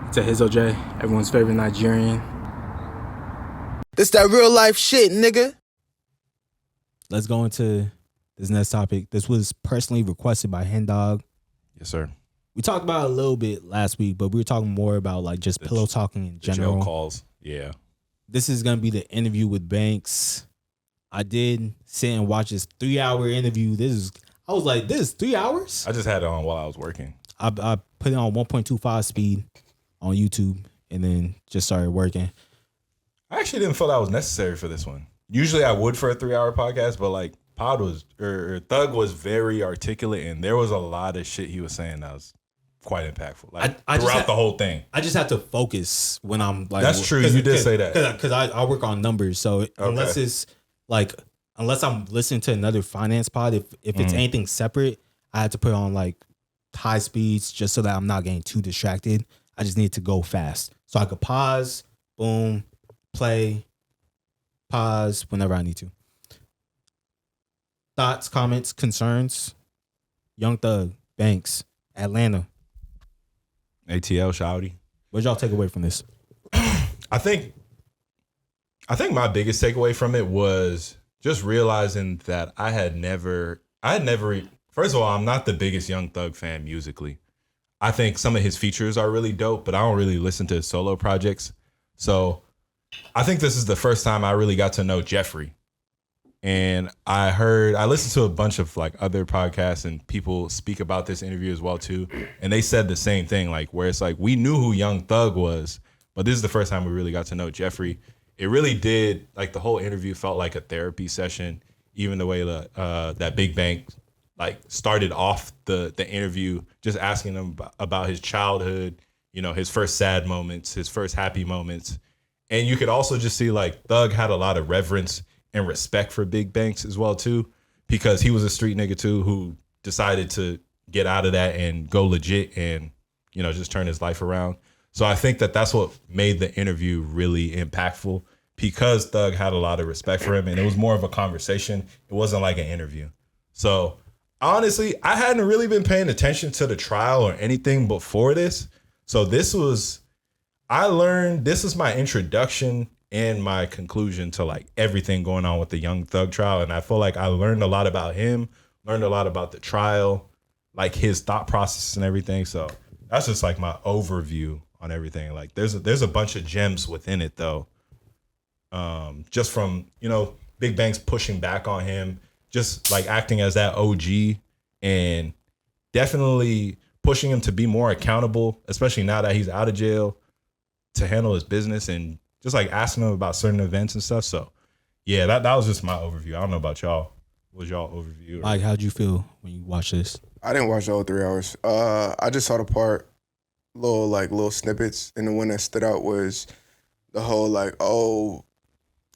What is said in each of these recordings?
It's Ehizoje, everyone's favorite Nigerian. This that real life shit, nigga. Let's go into this next topic. This was personally requested by Henndawg. Yes, sir. We talked about it a little bit last week, but we were talking more about like just pillow talking in general. Jail calls. Yeah. This is gonna be the interview with Banks. I did sit and watch this 3-hour interview. I was like, this is 3 hours? I just had it on while I was working. I put it on 1.25 speed on YouTube and then just started working. I actually didn't feel that was necessary for this one. Usually I would for a 3-hour podcast, but like Thug was very articulate and there was a lot of shit he was saying that was quite impactful. Like throughout the whole thing. I just have to focus when I'm like. That's true. You did say that. Because I work on numbers. So unless it's like, unless I'm listening to another finance pod, if it's anything separate, I had to put on like high speeds just so that I'm not getting too distracted. I just need to go fast. So I could pause, boom, play, pause whenever I need to. Thoughts, comments, concerns? Young Thug, Banks, Atlanta. ATL, Shouty. What did y'all take away from this? I think my biggest takeaway from it was just realizing that I had never, first of all, I'm not the biggest Young Thug fan musically. I think some of his features are really dope, but I don't really listen to his solo projects. So I think this is the first time I really got to know Jeffrey. And I listened to a bunch of like other podcasts and people speak about this interview as well too. And they said the same thing, like where it's like, we knew who Young Thug was, but this is the first time we really got to know Jeffrey. It really did, like the whole interview felt like a therapy session, even the way that Big Bang like started off the interview, just asking him about his childhood, you know, his first sad moments, his first happy moments. And you could also just see like Thug had a lot of reverence and respect for Big Banks as well too, because he was a street nigga too who decided to get out of that and go legit and, you know, just turn his life around. So I think that that's what made the interview really impactful, because Thug had a lot of respect for him and it was more of a conversation. It wasn't like an interview. So honestly, I hadn't really been paying attention to the trial or anything before this. So this is my introduction and my conclusion to like everything going on with the Young Thug trial. And I feel like I learned a lot about him, learned a lot about the trial, like his thought process and everything. So that's just like my overview on everything. Like there's a bunch of gems within it though. Just from, you know, Big Bang's pushing back on him, just like acting as that OG and definitely pushing him to be more accountable, especially now that he's out of jail, to handle his business and just like asking him about certain events and stuff. So yeah, that was just my overview. I don't know about y'all. What was y'all overview? Mike, how'd you feel when you watched this? I didn't watch the whole 3 hours. I just saw the little snippets, and the one that stood out was the whole like, oh,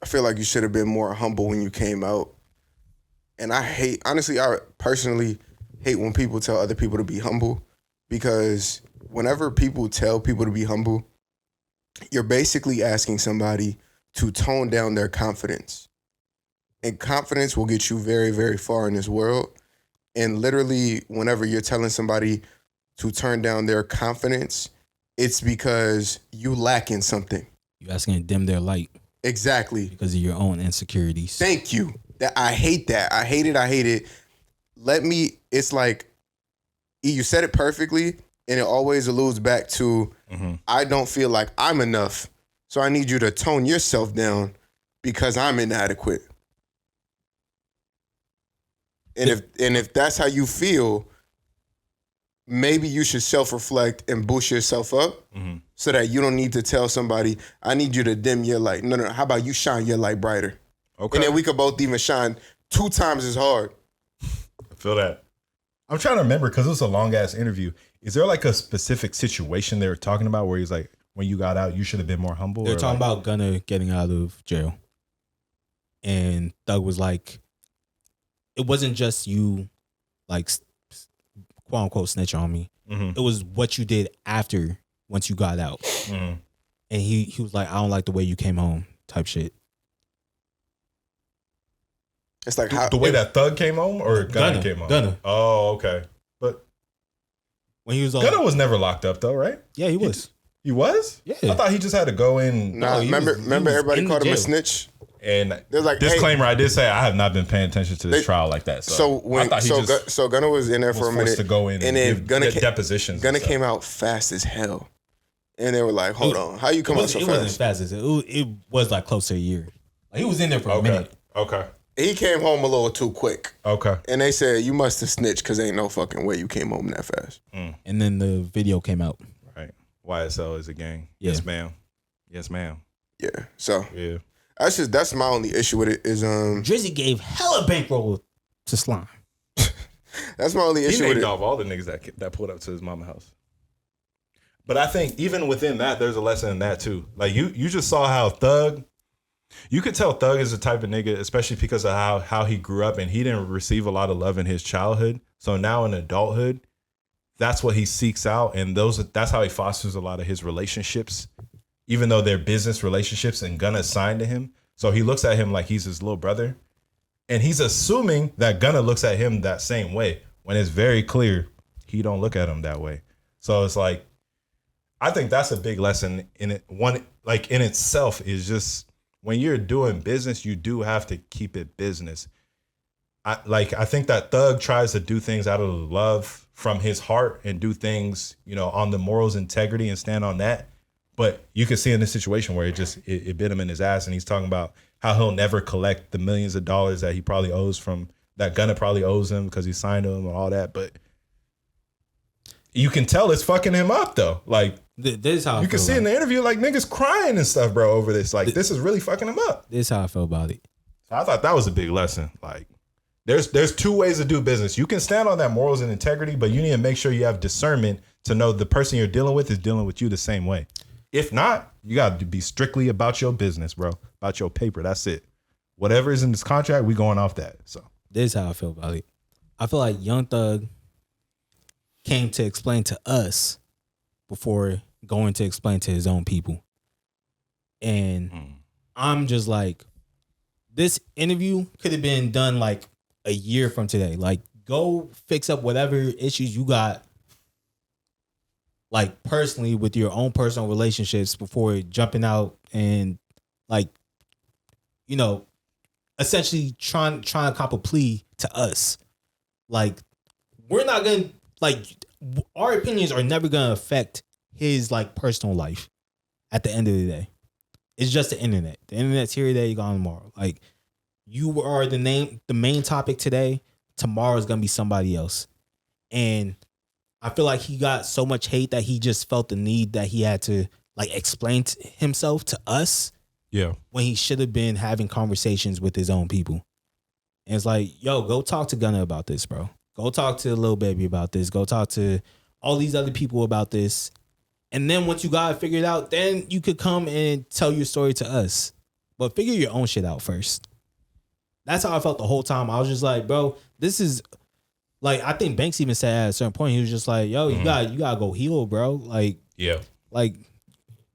I feel like you should have been more humble when you came out. And I personally hate when people tell other people to be humble, because whenever people tell people to be humble, you're basically asking somebody to tone down their confidence. And confidence will get you very, very far in this world. And literally, whenever you're telling somebody to turn down their confidence, it's because you lack in something. You're asking to dim their light. Exactly. Because of your own insecurities. Thank you. I hate that. I hate it. It's like, you said it perfectly, and it always alludes back to, I don't feel like I'm enough, so I need you to tone yourself down because I'm inadequate. And if that's how you feel, maybe you should self-reflect and boost yourself up so that you don't need to tell somebody, I need you to dim your light. No, how about you shine your light brighter? Okay. And then we could both even shine 2 times as hard. I feel that. I'm trying to remember, because it was a long-ass interview. Is there like a specific situation they were talking about where he's like, when you got out, you should have been more humble? They're talking about Gunna getting out of jail. And Thug was like, it wasn't just you, like, quote unquote, snitch on me. It was what you did after, once you got out. And he was like, I don't like the way you came home, type shit. It's like the way that Thug came home or Gunna came home? Gunna. Oh, okay. But when he was Gunna was never locked up though, right? Yeah, he was. He was? Yeah. I thought he just had to go in. Nah, he remember was everybody in called him a jail. snitch. And They're like, disclaimer, I did say I have not been paying attention to this trial like that. So I thought he so Gunna was in there for a minute to go in and then give Gunna depositions. Gunna came out fast as hell, and they were like, "Hold on, how you come out so It fast?" wasn't fast as it was like close to a year. Like, he was in there for a minute. Okay. He came home a little too quick. Okay. And they said, you must have snitched because ain't no fucking way you came home that fast. And then the video came out. Right. YSL is a gang. Yeah. Yes, ma'am. Yes, ma'am. Yeah. So Yeah. that's my only issue with it is Drizzy gave hella bankroll to Slime. that's my only He issue with named it. off all the niggas that pulled up to his mama house. But I think even within that, there's a lesson in that too. Like you just saw how Thug, you could tell Thug is the type of nigga, especially because of how he grew up and he didn't receive a lot of love in his childhood. So now in adulthood, that's what he seeks out. And that's how he fosters a lot of his relationships, even though they're business relationships and Gunna signed to him. So he looks at him like he's his little brother. And he's assuming that Gunna looks at him that same way when it's very clear he don't look at him that way. So it's like, I think that's a big lesson in it. One, like in itself, is just when you're doing business, you do have to keep it business. I think that Thug tries to do things out of love from his heart and do things, on the morals, integrity, and stand on that. But you can see in this situation where it bit him in his ass, and he's talking about how he'll never collect the millions of dollars that he probably owes that Gunna probably owes him because he signed to him and all that. But you can tell it's fucking him up though. Like, this is how you can see in the interview, like niggas crying and stuff, bro, over this. Like, this is really fucking him up. This is how I feel about it. So I thought that was a big lesson. Like, there's two ways to do business. You can stand on that morals and integrity, but you need to make sure you have discernment to know the person you're dealing with is dealing with you the same way. If not, you got to be strictly about your business, bro, about your paper. That's it. Whatever is in this contract, we going off that. So This is how I feel about it. I feel like Young Thug came to explain to us before going to explain to his own people. And I'm just like, this interview could have been done like a year from today. Like, go fix up whatever issues you got, like personally with your own personal relationships before jumping out and like, essentially trying to cop a plea to us. Like, we're not gonna, like, our opinions are never gonna affect his like personal life at the end of the day. It's just the internet. The internet's here today, gone tomorrow. Like, you are the main topic today. Tomorrow is gonna be somebody else. And I feel like he got so much hate that he just felt the need that he had to like explain to himself to us. yeah, When he should have been having conversations with his own people. And it's like, yo, go talk to Gunna about this, bro. Go talk to Lil Baby about this. Go talk to all these other people about this. And then once you got it figured out, then you could come and tell your story to us. But figure your own shit out first. That's how I felt the whole time. I was just like, bro, this is like, I think Banks even said at a certain point, he was just like, yo, you gotta go heal, bro. Like,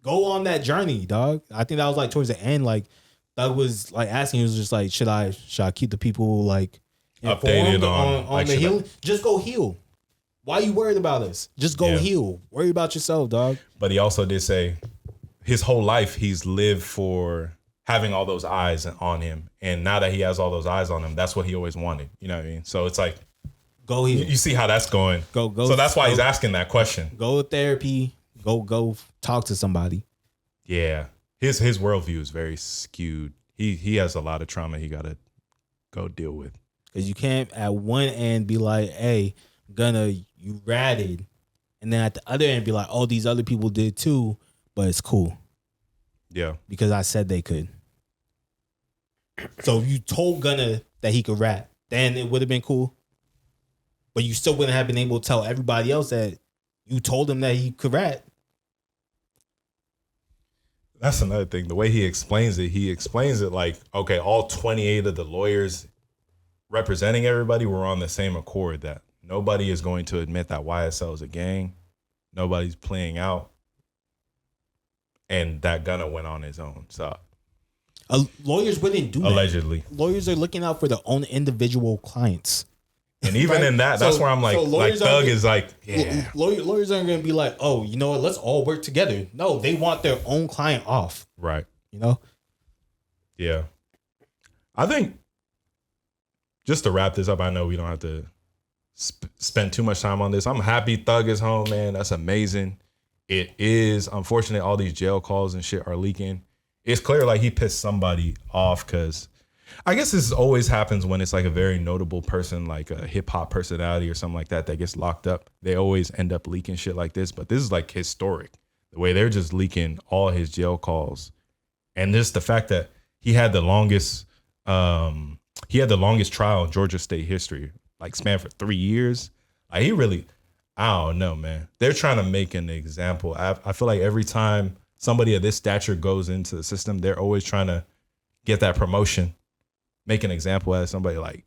go on that journey, dog. I think that was like towards the end, like Doug was like asking, he was just like, should I keep the people like updated on like, the healing? Just go heal. Why you worried about us? Just go heal. Worry about yourself, dog. But he also did say his whole life he's lived for having all those eyes on him. And now that he has all those eyes on him, that's what he always wanted. You know what I mean? So it's like, go heal. You see how that's going. Go. So that's why he's asking that question. Go to therapy. Go talk to somebody. Yeah. His worldview is very skewed. He has a lot of trauma he got to go deal with. Because you can't at one end be like, hey, Gunna, you ratted. And then at the other end be like, oh, these other people did too, but it's cool. Yeah. Because I said they could. So if you told Gunna that he could rap, then it would have been cool. But you still wouldn't have been able to tell everybody else that you told him that he could rap. That's another thing. The way he explains it like, okay, all 28 of the lawyers representing everybody were on the same accord that nobody is going to admit that YSL is a gang. Nobody's playing out. And that Gunna went on his own. So Lawyers wouldn't do that. allegedly. Lawyers are looking out for their own individual clients. And even Right? in that, that's So- where I'm like so lawyers aren't Thug gonna- is like, yeah. Lawyers aren't going to be like, oh, you know what? Let's all work together. No, they want their own client off. Right. You know? Yeah. I think just to wrap this up, I know we don't have to spend too much time on this. I'm happy Thug is home, man. That's amazing. It is unfortunate all these jail calls and shit are leaking. It's clear like he pissed somebody off because I guess this always happens when it's like a very notable person, like a hip hop personality or something like that gets locked up. They always end up leaking shit like this. But this is like historic. The way they're just leaking all his jail calls. And just the fact that he had the longest trial in Georgia state history, like spanned for 3 years. Like he really, I don't know, man. They're trying to make an example. I feel like every time somebody of this stature goes into the system, they're always trying to get that promotion, make an example out of somebody. Like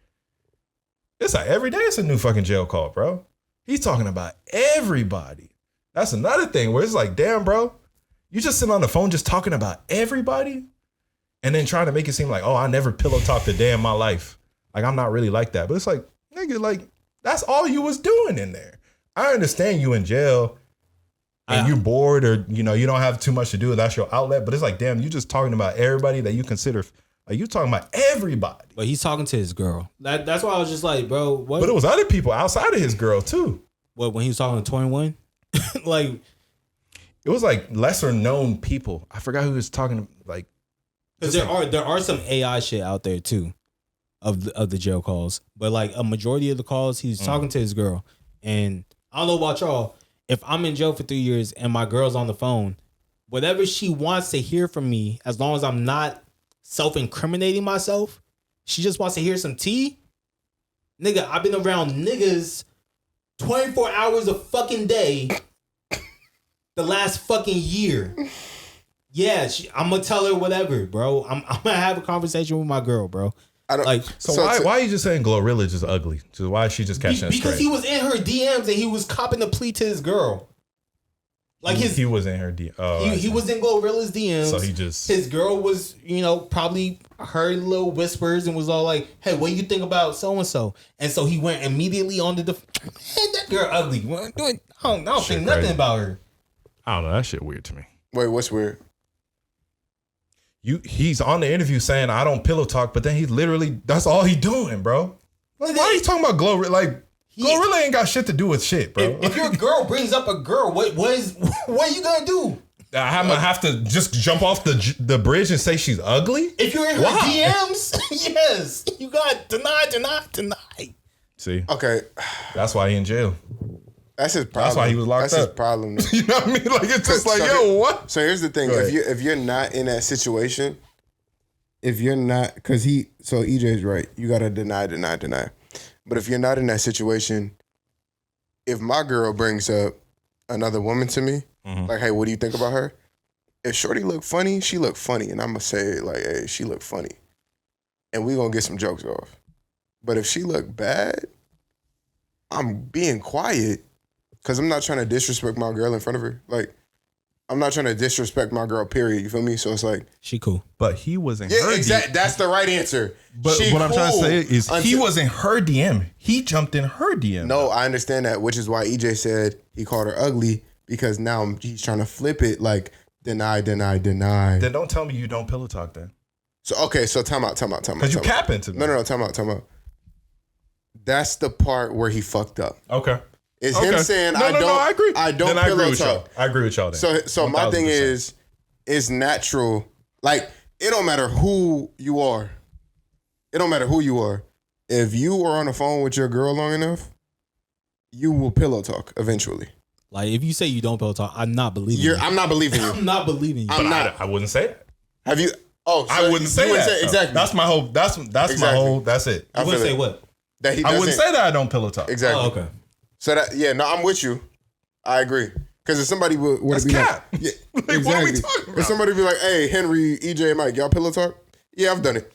it's like every day it's a new fucking jail call, bro. He's talking about everybody. That's another thing where it's like, damn, bro, you just sit on the phone just talking about everybody and then trying to make it seem like, oh, I never pillow talked a day in my life. Like, I'm not really like that. But it's like, nigga, like, that's all you was doing in there. I understand you in jail and you bored or, you know, you don't have too much to do. That's your outlet. But it's like, damn, you just talking about everybody that you consider, like, you talking about everybody. But he's talking to his girl. That's why I was just like, bro, what? But it was other people outside of his girl, too. What, when he was talking to 21? Like, it was like lesser known people. I forgot who he was talking to, like. because there are some AI shit out there too, of the jail calls. But like a majority of the calls, he's talking to his girl. And I don't know about y'all. If I'm in jail for 3 years and my girl's on the phone, whatever she wants to hear from me, as long as I'm not self-incriminating myself, she just wants to hear some tea. Nigga, I've been around niggas 24 hours a fucking day the last fucking year. Yeah, I'm gonna tell her whatever, bro. I'm gonna have a conversation with my girl, bro. I don't Like, So why are you just saying Glorilla is just ugly? So why is she just catching us because straight? he was in her DMs and he was copping the plea to his girl. Like he was in her DM. Oh, he was in Glorilla's DMs. So he just his girl was, you know, probably heard little whispers and was all like, "Hey, what do you think about so and so?" And so he went immediately on to the hey, that girl ugly. I don't think nothing crazy. about her. I don't know. That shit weird to me. Wait, what's weird? He's on the interview saying I don't pillow talk, but then he literally that's all he doing, bro. Like, why are you talking about Glorilla? Like Glorilla ain't got shit to do with shit, bro. If your girl brings up a girl, what are you gonna do? I'm gonna have to just jump off the bridge and say she's ugly? If you're in her DMs, yes, you got deny. See, Okay, that's why he in jail. that's his problem. That's why he was locked That's up. his problem. though. You know what I mean? Like it's just like, So yo, what? So here's the thing: Go ahead. if you're not in that situation, if you're not, because EJ's right, you gotta deny. But if you're not in that situation, if my girl brings up another woman to me, like, hey, what do you think about her? If Shorty look funny, she look funny, and I'm gonna say like, hey, she look funny, and we gonna get some jokes off. But if she look bad, I'm being quiet because I'm not trying to disrespect my girl in front of her. Like, I'm not trying to disrespect my girl, period. You feel me? So it's like, She cool. But he was in yeah, her exactly. DM. That's the right answer. But She what I'm trying to cool say is he until- was in her DM. He jumped in her DM. No, I understand that, which is why EJ said he called her ugly because now he's trying to flip it like deny. Then don't tell me you don't pillow talk then. So okay, so time out. Because you capping to me. No, time out. That's the part where he fucked up. Okay. It's him saying No, I agree. I don't then I agree pillow with y'all. talk. I agree with y'all then. So my thing 1000%. is, it's natural. Like, it don't matter who you are. It don't matter who you are. If you are on the phone with your girl long enough, you will pillow talk eventually. Like, if you say you don't pillow talk, I'm not believing you. I'm not believing you. I'm not believing you. I'm But not. I wouldn't say that. Have you? Oh, so I wouldn't say you that. exactly. That's my whole. That's my Exactly. whole. That's it. I You wouldn't feel say it. what? That he I wouldn't doesn't- say that I don't pillow talk. Exactly. Oh, okay. So that, yeah, no, I'm with you. I agree. Because if somebody would That's be cap. like, yeah, Like, exactly. what are we talking about? If somebody be like, hey, Henry, EJ, Mike, y'all pillow talk? Yeah, I've done it.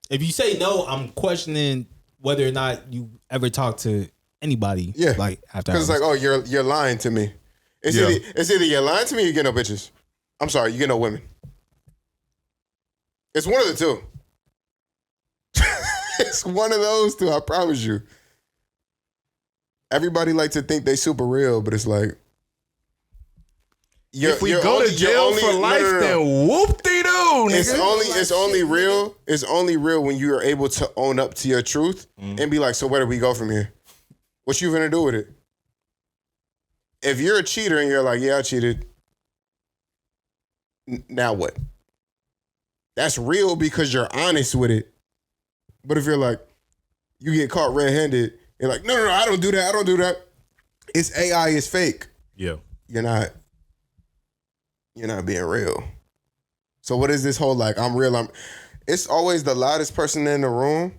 If you say no, I'm questioning whether or not you ever talk to anybody. Yeah. Like, after Because it's hours. like, oh, you're lying to me. It's, Yeah. it's either you're lying to me or you get no bitches. I'm sorry, you get no women. It's one of the two. It's one of those two, I promise you. everybody like to think they super real, but it's like if we go to jail for life, then whoop-de-doo, nigga. It's only real. It's only real when you are able to own up to your truth and be like, so where do we go from here? What you gonna do with it? If you're a cheater and you're like, yeah, I cheated. Now what? That's real because you're honest with it. But if you're like, you get caught red-handed, you're like, no, I don't do that. It's AI, it's fake. Yeah. You're not being real. So what is this whole like, I'm real, it's always the loudest person in the room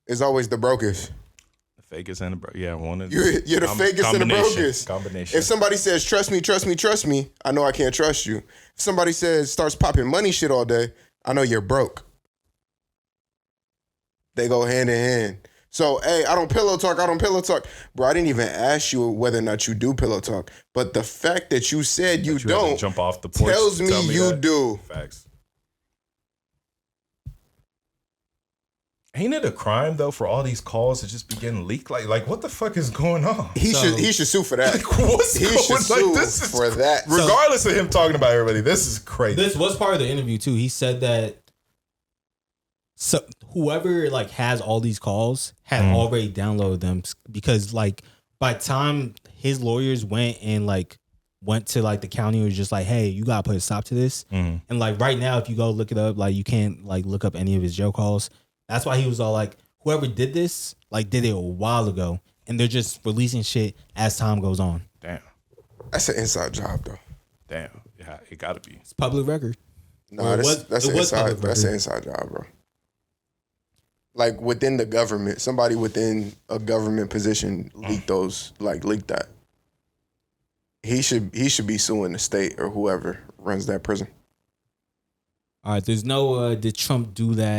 is always the brokest. The fakest and the one of you're the fakest and the brokest. Combination. If somebody says, trust me, I know I can't trust you. If somebody says, starts popping money shit all day, I know you're broke. They go hand in hand. So, hey, I don't pillow talk. Bro, I didn't even ask you whether or not you do pillow talk. But the fact that you said you don't jump off the porch tells me you do. Facts. Ain't it a crime though for all these calls to just be getting leaked? Like what the fuck is going on? He should sue for that. He should sue for that. Regardless of him talking about everybody, this is crazy. This was part of the interview too. He said that whoever like has all these calls had already downloaded them because like by the time his lawyers went to like the county, was just like, hey, you gotta put a stop to this. And like right now, if you go look it up, like you can't like look up any of his jail calls. That's why he was all like, whoever did this, like did it a while ago. And they're just releasing shit as time goes on. Damn. That's an inside job though. Damn. Yeah, it gotta be. It's public record. No, that's an inside job, bro. Like within the government, somebody within a government position leaked that. He should be suing the state or whoever runs that prison. All right, there's no did Trump do that